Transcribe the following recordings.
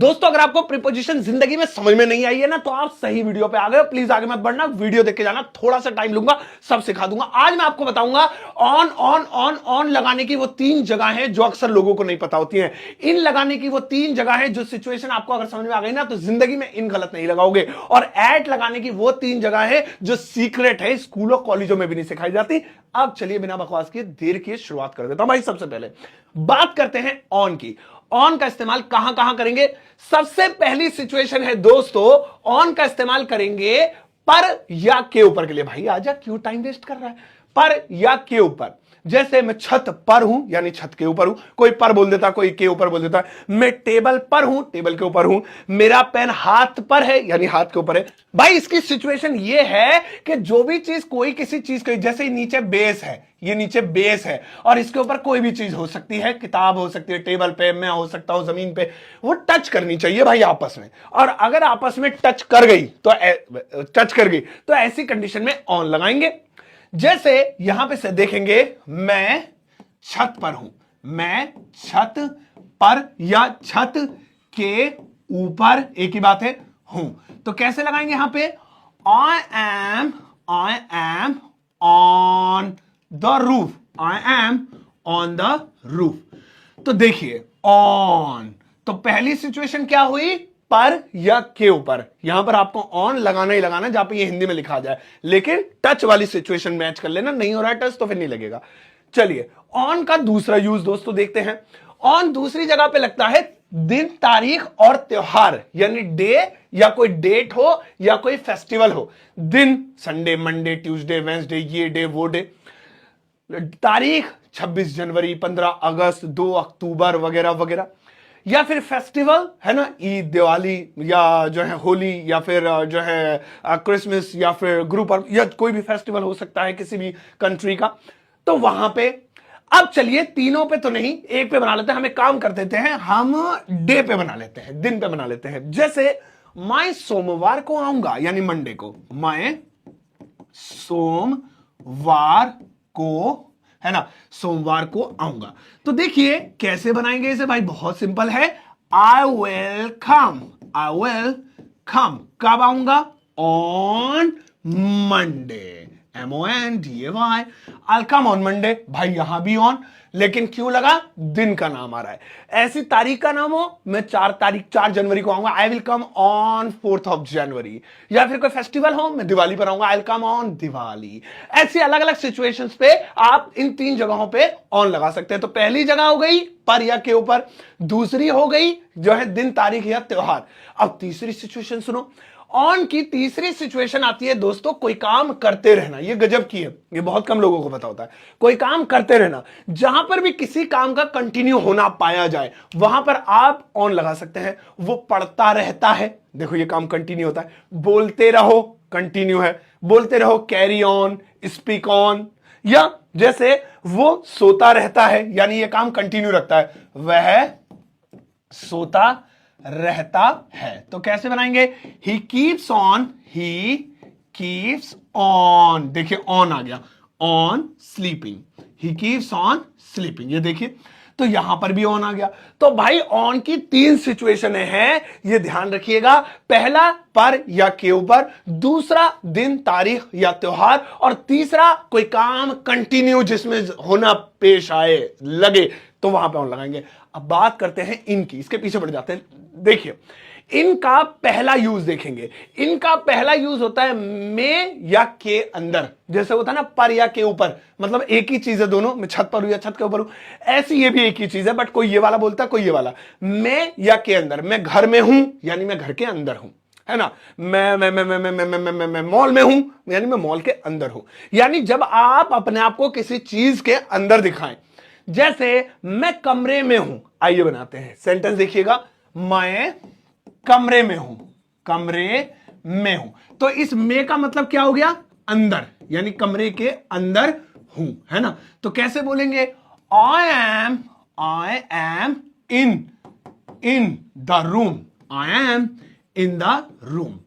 दोस्तों अगर आपको प्रीपोजिशन जिंदगी में समझ में नहीं आई है ना तो आप सही वीडियो पे आ गए हो। प्लीज आगे मत बढ़ना, वीडियो देख के जाना, थोड़ा सा टाइम लूंगा, सब सिखा दूंगा। आज मैं आपको बताऊंगा ऑन ऑन ऑन ऑन लगाने की वो 3 जगह हैं जो अक्सर लोगों को नहीं पता होती हैं। इन लगाने की वो 3 जगह हैं जो सिचुएशन आपको अगर समझ में आ गई ना तो जिंदगी में इन गलत नहीं लगाओगे। और एट लगाने की वो 3 जगह है जो सीक्रेट है, स्कूलों कॉलेजों में भी नहीं सिखाई जाती। अब चलिए बिना बकवास किए देर किए शुरुआत कर देता हूं। भाई सबसे पहले बात करते हैं ऑन की। ऑन का इस्तेमाल कहां कहां करेंगे? सबसे पहली सिचुएशन है दोस्तों, ऑन का इस्तेमाल करेंगे पर या के ऊपर के लिए। भाई आजा, क्यों टाइम वेस्ट कर रहा है? पर या के ऊपर। जैसे मैं छत पर हूं यानी छत के ऊपर हूं, कोई पर बोल देता, कोई के ऊपर बोल देता। मैं टेबल पर हूं, टेबल के ऊपर हूं। मेरा पेन हाथ पर है यानी हाथ के ऊपर है। भाई इसकी सिचुएशन ये है कि जो भी चीज, कोई किसी चीज को, जैसे नीचे बेस है, ये नीचे बेस है और इसके ऊपर कोई भी चीज हो सकती है, किताब हो सकती है, टेबल पे मैं हो सकता हूं, जमीन पे, वो टच करनी चाहिए भाई आपस में। और अगर आपस में टच कर गई तो ऐसी कंडीशन में ऑन लगाएंगे। जैसे यहां पे से देखेंगे, मैं छत पर हूं, मैं छत पर या छत के ऊपर, एक ही बात है, हूं। तो कैसे लगाएंगे यहां पे? I am on the roof, I am on the roof. तो देखिए ऑन, तो पहली सिचुएशन क्या हुई? पर या के ऊपर। यहां पर आपको ऑन लगाना ही लगाना, जहां पे ये हिंदी में लिखा जाए, लेकिन टच वाली सिचुएशन मैच कर लेना। नहीं हो रहा है टच तो फिर नहीं लगेगा। चलिए ऑन का दूसरा यूज दोस्तों देखते हैं। ऑन दूसरी जगह पे लगता है दिन, तारीख और त्योहार, यानी डे या कोई डेट हो या कोई फेस्टिवल हो। दिन संडे, मंडे, ट्यूसडे, वेंसडे, ये डे वो डे। तारीख 26 जनवरी, 15 अगस्त, 2 अक्टूबर वगैरह वगैरह। या फिर फेस्टिवल है ना, ईद, दिवाली, या जो है होली, या फिर जो है क्रिसमस, या फिर ग्रुप पर्व, या कोई भी फेस्टिवल हो सकता है किसी भी कंट्री का। तो वहां पे अब चलिए तीनों पे तो नहीं, एक पे बना लेते हैं। हम एक काम कर देते हैं, हम डे पे बना लेते हैं, दिन पे बना लेते हैं। जैसे मैं सोमवार को आऊंगा यानी मंडे को, मैं सोमवार को, है ना, सोमवार को आऊंगा। तो देखिए कैसे बनाएंगे इसे भाई, बहुत सिंपल है। I will come, I will come. कब आऊंगा? On Monday, MONDAY, I come on Monday. भाई यहां भी ऑन, लेकिन क्यों लगा? दिन का नाम आ रहा है। ऐसी तारीख का नाम हो, मैं 4 जनवरी को आऊंगा, आई विल कम ऑन 4 जनवरी। या फिर कोई फेस्टिवल हो, मैं दिवाली पर आऊंगा, I will come on Diwali. ऐसी अलग अलग सिचुएशंस पे आप इन 3 जगहों पे ऑन लगा सकते हैं। तो पहली जगह हो गई पर या के ऊपर, दूसरी हो गई जो है दिन, तारीख या त्योहार। अब तीसरी सिचुएशन सुनो। ऑन की तीसरी सिचुएशन आती है दोस्तों, कोई काम करते रहना। ये गजब की है, ये बहुत कम लोगों को पता होता है। कोई काम करते रहना, जहां पर भी किसी काम का कंटिन्यू होना पाया जाए वहां पर आप ऑन लगा सकते हैं। वो पढ़ता रहता है, देखो ये काम कंटिन्यू होता है। बोलते रहो, कंटिन्यू है, बोलते रहो, कैरी ऑन, स्पीक ऑन। या जैसे वो सोता रहता है यानी ये काम कंटिन्यू रखता है, वह सोता रहता है। तो कैसे बनाएंगे? He keeps on, he keeps on. देखिए ऑन आ गया, on sleeping, he keeps on sleeping. ये देखिए, तो यहां पर भी ऑन आ गया। तो भाई ऑन की 3 सिचुएशन है, ये ध्यान रखिएगा। पहला पर या के ऊपर, दूसरा दिन, तारीख या त्योहार, और तीसरा कोई काम कंटिन्यू जिसमें होना पेश आए, लगे, तो वहां पे ऑन लगाएंगे। अब बात करते हैं इनकी, इसके पीछे बढ़ जाते हैं। देखिए इनका पहला यूज देखेंगे। इनका पहला यूज होता है में या के अंदर। जैसे होता है ना पर या के ऊपर, मतलब एक ही चीज है दोनों, मैं छत पर हूं या छत के ऊपर हूं, ऐसी ये भी एक ही चीज है, बट कोई ये वाला बोलता है, कोई ये वाला। में या के अंदर, मैं घर में हूं यानी मैं घर के अंदर हूं, है ना। मैं मॉल में हूं यानी मैं मॉल के अंदर हूं। यानी जब आप अपने आप को किसी चीज के अंदर दिखाएं, जैसे मैं कमरे में हूं, आइए बनाते हैं सेंटेंस, देखिएगा। मैं कमरे में हूं, कमरे में हूं। तो इस में का मतलब क्या हो गया? अंदर, यानी कमरे के अंदर हूं, है ना। तो कैसे बोलेंगे? I am in the room, I am in the room.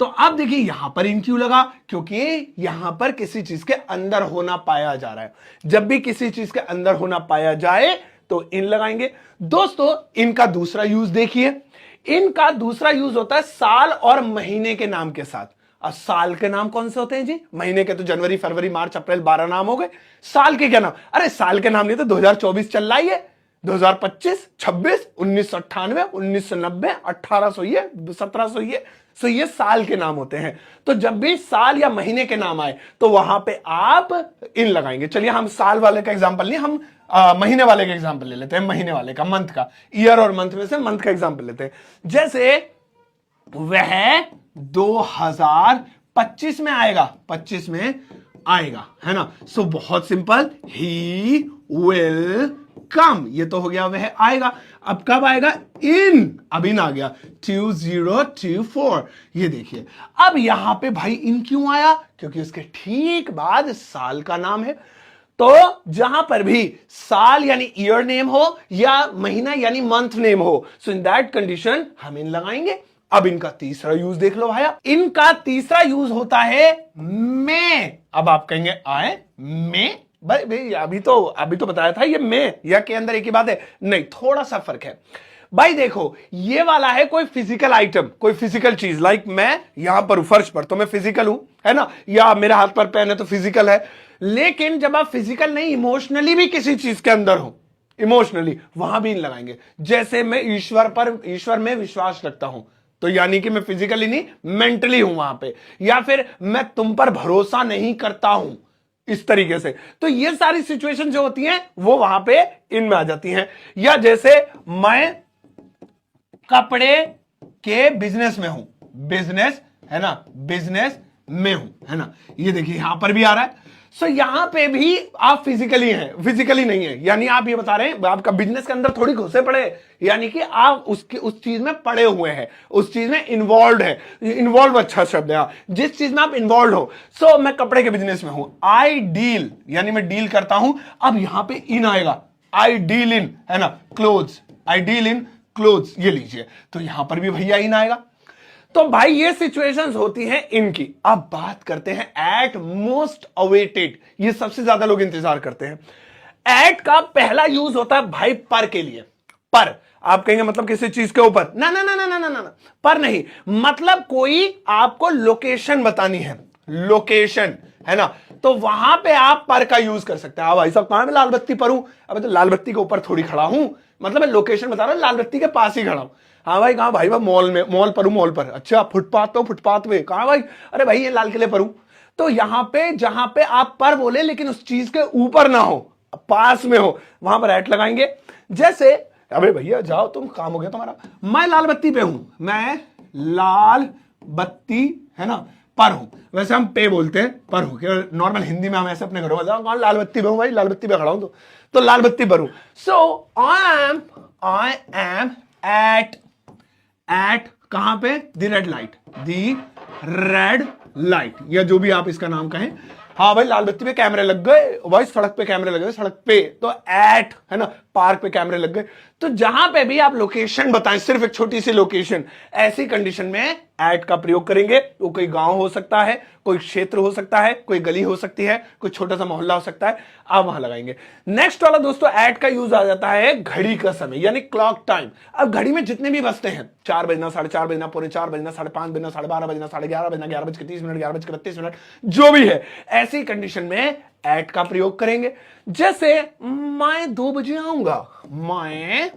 तो अब देखिए यहां पर इन क्यों लगा? क्योंकि यहां पर किसी चीज के अंदर होना पाया जा रहा है। जब भी किसी चीज के अंदर होना पाया जाए तो इन लगाएंगे। दोस्तों इनका दूसरा यूज देखिए। इनका दूसरा यूज होता है साल और महीने के नाम के साथ। अब साल के नाम कौन से होते हैं जी? महीने के तो जनवरी, फरवरी, मार्च, अप्रैल 12 नाम हो गए। साल के क्या नाम? अरे साल के नाम नहीं तो 2024 चल रहा है, 2025, 26, 1998, 1990, 1800, ये 1700, ये सो ये साल के नाम होते हैं। तो जब भी साल या महीने के नाम आए तो वहां पे आप इन लगाएंगे। चलिए हम साल वाले का एग्जांपल नहीं, हम महीने वाले का एग्जांपल ले लेते हैं। महीने वाले का, मंथ का, ईयर और मंथ में से मंथ का एग्जांपल लेते हैं। जैसे वह 2025 में आएगा, 25 में आएगा, है ना। सो बहुत सिंपल, ही विल कम, ये तो हो गया वह आएगा। अब कब आएगा? इन, अब इन आ गया 2024, ये देखिए। अब यहां पे भाई इन क्यों आया? क्योंकि उसके ठीक बाद साल का नाम है। तो जहां पर भी साल यानी ईयर नेम हो या महीना यानी मंथ नेम हो, सो इन दैट कंडीशन हम इन लगाएंगे। अब इनका तीसरा यूज देख लो भाया, इनका तीसरा यूज होता है में। अब आप कहेंगे आए में, भाई अभी तो बताया था ये में या के अंदर एक ही बात है, नहीं, थोड़ा सा फर्क है भाई। देखो ये वाला है कोई फिजिकल आइटम, कोई फिजिकल चीज, लाइक मैं यहां पर हूं फर्श पर तो मैं फिजिकल हूं, है ना, या मेरे हाथ पर पेन है तो फिजिकल है। लेकिन जब आप फिजिकल नहीं, इमोशनली भी किसी चीज के अंदर हो, इमोशनली, वहां भी इन लगाएंगे। जैसे मैं ईश्वर में विश्वास रखता हूं, तो यानी कि मैं फिजिकली नहीं, मेंटली हूं वहां पे। या फिर मैं तुम पर भरोसा नहीं करता हूं, इस तरीके से। तो ये सारी सिचुएशन जो होती हैं वो वहां पे इनमें आ जाती हैं। या जैसे मैं कपड़े के बिजनेस में हूं, बिजनेस, है ना, बिजनेस में हूं, है ना, ये देखिए यहां पर भी आ रहा है। सो यहां पे भी आप फिजिकली हैं, फिजिकली नहीं है। यानी आप ये बता रहे हैं आपका बिजनेस के अंदर थोड़ी घुसे पड़े, यानी कि आप उस चीज में पड़े हुए हैं, उस चीज में इन्वॉल्व है। इन्वॉल्व अच्छा शब्द है, जिस चीज में आप इन्वॉल्व हो। सो मैं कपड़े के बिजनेस में हूं, आई डील, यानी मैं डील करता हूं। अब यहां पे इन आएगा, आई डील इन, है ना, clothes, I deal in clothes, ये लीजिए। तो यहां पर भी भैया इन आएगा। तो भाई ये सिचुएशंस होती हैं इनकी। अब बात करते हैं एट मोस्ट अवेटेड, ये सबसे ज्यादा लोग इंतजार करते हैं। एट का पहला यूज होता है भाई पर के लिए। पर आप कहेंगे मतलब किसी चीज के ऊपर, ना ना ना ना ना ना ना, पर नहीं, मतलब कोई आपको लोकेशन बतानी है, लोकेशन, है ना, तो वहां पे आप पर का यूज कर सकते हैं। हाँ भाई साहब कहां मैं लाल बत्ती पर हूं? अबे तो लाल बत्ती के ऊपर थोड़ी खड़ा हूं, मतलब मैं लोकेशन बता रहा हूं, लाल बत्ती के पास ही खड़ा हूं। हाँ भाई कहां? भाई मॉल में, मॉल पर हूं, मॉल पर। अच्छा फुटपाथ तो फुटपाथ पे कहां भाई? अरे भाई ये लाल किले पर हूं। तो यहां पे जहां पे आप पर बोले लेकिन उस चीज के ऊपर ना हो, पास में हो, वहां पर एट लगाएंगे। जैसे अबे भैया जाओ तुम, काम हो गया तुम्हारा, मैं लाल बत्ती पे हूं, मैं लाल बत्ती, है ना, पर हूं। वैसे हम पे बोलते हैं, पर हूं, क्या नॉर्मल हिंदी में हम ऐसे अपने घरों में जाओ, लाल बत्ती पे हूं भाई, लाल बत्ती पे खड़ा हूं, तो लाल बत्ती पर हूं। सो आई एम एट कहां पे? The red light, the red light, या जो भी आप इसका नाम कहें। हाँ भाई लाल बत्ती पे कैमरे लग गए भाई, सड़क पे कैमरे लग गए, सड़क पे, तो एट, है ना, पार्क पे कैमरे लग गए। तो जहां पे भी आप लोकेशन बताएं, सिर्फ एक छोटी सी लोकेशन, ऐसी कंडीशन में एट का प्रयोग करेंगे। वो कोई गांव हो सकता है, कोई क्षेत्र हो सकता है, कोई गली हो सकती है, कोई छोटा सा मोहल्ला हो सकता है, आप वहां लगाएंगे। नेक्स्ट वाला दोस्तों एट का यूज आ जाता है घड़ी का समय, यानी क्लॉक टाइम। अब घड़ी में जितने भी बजते हैं, 4 बजना, 4:30 बजना, 4:45 बजना, 5:30 बजना, 12:30 बजना, 11:30 बजना, 11:30, 11:32, जो भी है, ऐसी कंडीशन में एट का प्रयोग करेंगे। जैसे मैं 2 बजे आऊंगा, मैं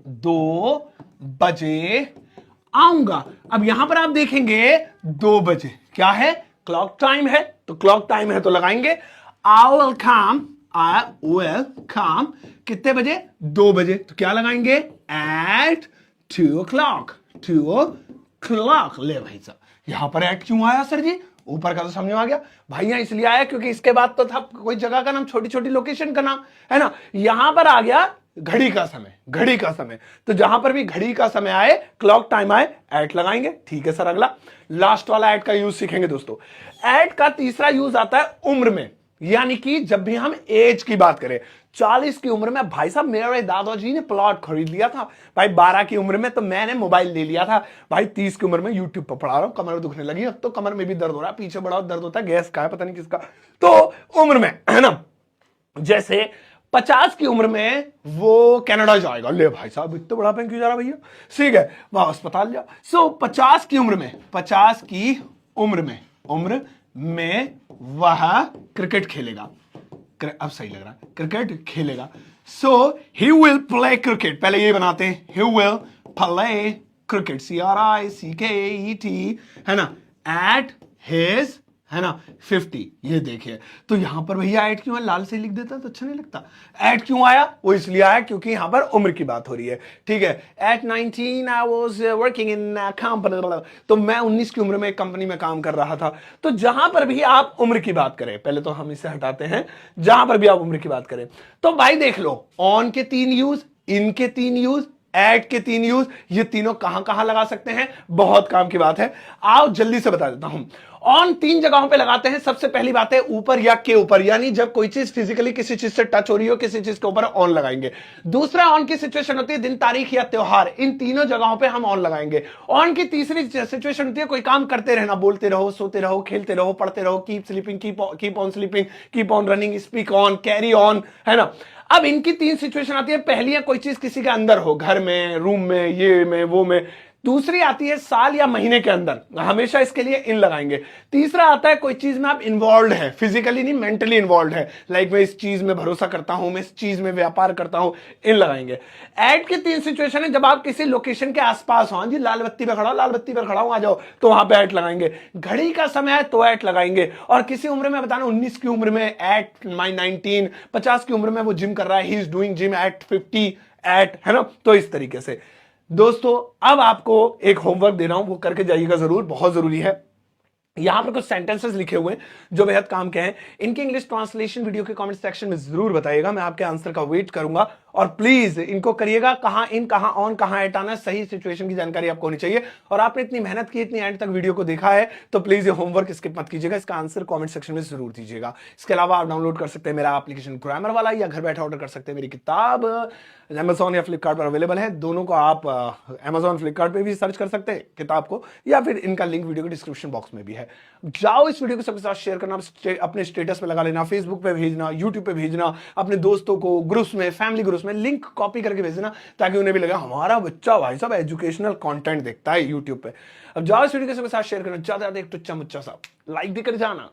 2 बजे आऊंगा। अब यहां पर आप देखेंगे 2 बजे क्या है? क्लॉक टाइम है, तो क्लॉक टाइम है तो लगाएंगे आई विल कम, कितने बजे? 2 बजे, तो क्या लगाएंगे? Eight 2 o'clock, 2 o'clock। ले भाई साहब यहां पर एट क्यों आया सर जी? ऊपर का तो समझ में आ गया भाई, यहां इसलिए आया क्योंकि इसके बाद तो था कोई जगह का नाम, छोटी छोटी लोकेशन का नाम, है ना। यहां पर आ गया घड़ी का समय, घड़ी का समय। तो जहां पर भी घड़ी का समय आए, क्लॉक टाइम आए, एट लगाएंगे। ठीक है सर, अगला लास्ट वाला एट का यूज सीखेंगे दोस्तों। एट का तीसरा यूज आता है उम्र में, यानी कि जब भी हम एज की बात करें, 40 की उम्र में भाई साहब मेरे दादाजी ने प्लॉट खरीद लिया था भाई, 12 की उम्र में तो मैंने मोबाइल ले लिया था भाई, 30 की उम्र में यूट्यूब पर पढ़ा रहा हूं, कमर दुखने लगी, अब तो कमर में भी दर्द हो रहा है, पीछे बड़ा दर्द होता है, गैस का है पता नहीं किसका। तो उम्र में, है ना, जैसे 50 की उम्र में वो कनाडा जाएगा। ले भाई साहब इतना बड़ा पेन क्यों जा रहा भैया, ठीक है वहां अस्पताल जाओ। सो 50 की उम्र में, 50 की उम्र में वह क्रिकेट खेलेगा। अब सही लग रहा है, क्रिकेट खेलेगा। सो ही विल प्ले क्रिकेट, पहले ये बनाते हैं, he will play cricket, CRICKET, है ना, एट हिज, है ना 50। ये देखिए, तो यहां पर भैया एट क्यों है, लाल से लिख देता तो अच्छा नहीं लगता। एट क्यों आया, वो इसलिए आया क्योंकि यहां पर उम्र की बात हो रही है, ठीक है। At 19 I was working in company, तो मैं 19 की उम्र में एक कंपनी में काम कर रहा था। तो जहां पर भी आप उम्र की बात करें, पहले तो हम इसे हटाते हैं, जहां पर भी आप उम्र की बात करें, तो भाई देख लो, ऑन के 3 यूज, इन के 3 यूज, एट के 3 यूज, ये तीनों कहां कहां लगा सकते हैं, बहुत काम की बात है। आओ जल्दी से बता देता हूं। ऑन 3 जगहों पे लगाते हैं। सबसे पहली बात है ऊपर या के ऊपर, यानी जब कोई चीज फिजिकली किसी चीज से टच हो रही हो, किसी चीज के ऊपर ऑन लगाएंगे। दूसरा ऑन की सिचुएशन होती है दिन तारीख या त्योहार, इन तीनों जगहों पे हम ऑन लगाएंगे। ऑन की तीसरी सिचुएशन होती है कोई काम करते रहना, बोलते रहो, सोते रहो, खेलते रहो, पढ़ते रहो, keep sleeping, keep on sleeping, keep on running, speak on, carry on, है ना। अब इनकी 3 सिचुएशन आती है। पहली है कोई चीज किसी के अंदर हो, घर में, रूम में, ये में, वो में। दूसरी आती है साल या महीने के अंदर, हमेशा इसके लिए इन लगाएंगे। तीसरा आता है कोई चीज में आप इन्वॉल्व है, फिजिकली नहीं मेंटली इन्वॉल्व है, लाइक मैं इस चीज में भरोसा करता हूं, मैं इस चीज में व्यापार करता हूं, इन लगाएंगे। ऐड की 3 सिचुएशन है जब आप किसी लोकेशन के आसपास हो, जी लाल बत्ती पे खड़ा हो, लाल बत्ती पे खड़ा हूं, आ जाओ, तो वहां पे ऐड लगाएंगे। घड़ी का समय है तो ऐड लगाएंगे। और किसी उम्र में बताना, 19 की उम्र में एट माई 19, 50 की उम्र में वो जिम कर रहा है, he is doing gym at 50 eight, है ना। तो इस तरीके से दोस्तों अब आपको एक होमवर्क दे रहा हूं, वो करके जाइएगा जरूर, बहुत जरूरी है। यहां पर कुछ सेंटेंसेस लिखे हुए हैं जो बेहद काम के हैं। इनके इंग्लिश ट्रांसलेशन वीडियो के कमेंट सेक्शन में जरूर बताइएगा, मैं आपके आंसर का वेट करूंगा। और प्लीज इनको करिएगा, कहां इन, कहां ऑन, कहां एट आना, सही सिचुएशन की जानकारी आपको होनी चाहिए। और आपने इतनी मेहनत की, इतनी एंड तक वीडियो को देखा है, तो प्लीज ये होमवर्क स्किप मत कीजिएगा, इसका आंसर कमेंट सेक्शन में जरूर दीजिएगा। इसके अलावा आप डाउनलोड कर सकते हैं मेरा एप्लीकेशन ग्रामर वाला, या घर बैठे ऑर्डर कर सकते हैं मेरी किताब, अमेजॉन या फ्लिपकार्ट पर अवेलेबल है। दोनों को आप अमेजॉन फ्लिपकार्ट पे भी सर्च कर सकते हैं किताब को, या फिर इनका लिंक वीडियो के डिस्क्रिप्शन बॉक्स में भी है। जाओ इस वीडियो को सबके साथ शेयर करना, अपने स्टेटस पे लगा लेना, फेसबुक पे भेजना, यूट्यूब पे भेजना, अपने दोस्तों को ग्रुप्स में, फैमिली ग्रुप्स में लिंक कॉपी करके भेजना, ताकि उन्हें भी लगे हमारा बच्चा भाई साहब एजुकेशनल कंटेंट देखता है यूट्यूब पे। अब जाओ इस वीडियो के सबके साथ शेयर करना, ज्यादा एक टुच्चा मुच्चा सा लाइक भी कर जाना।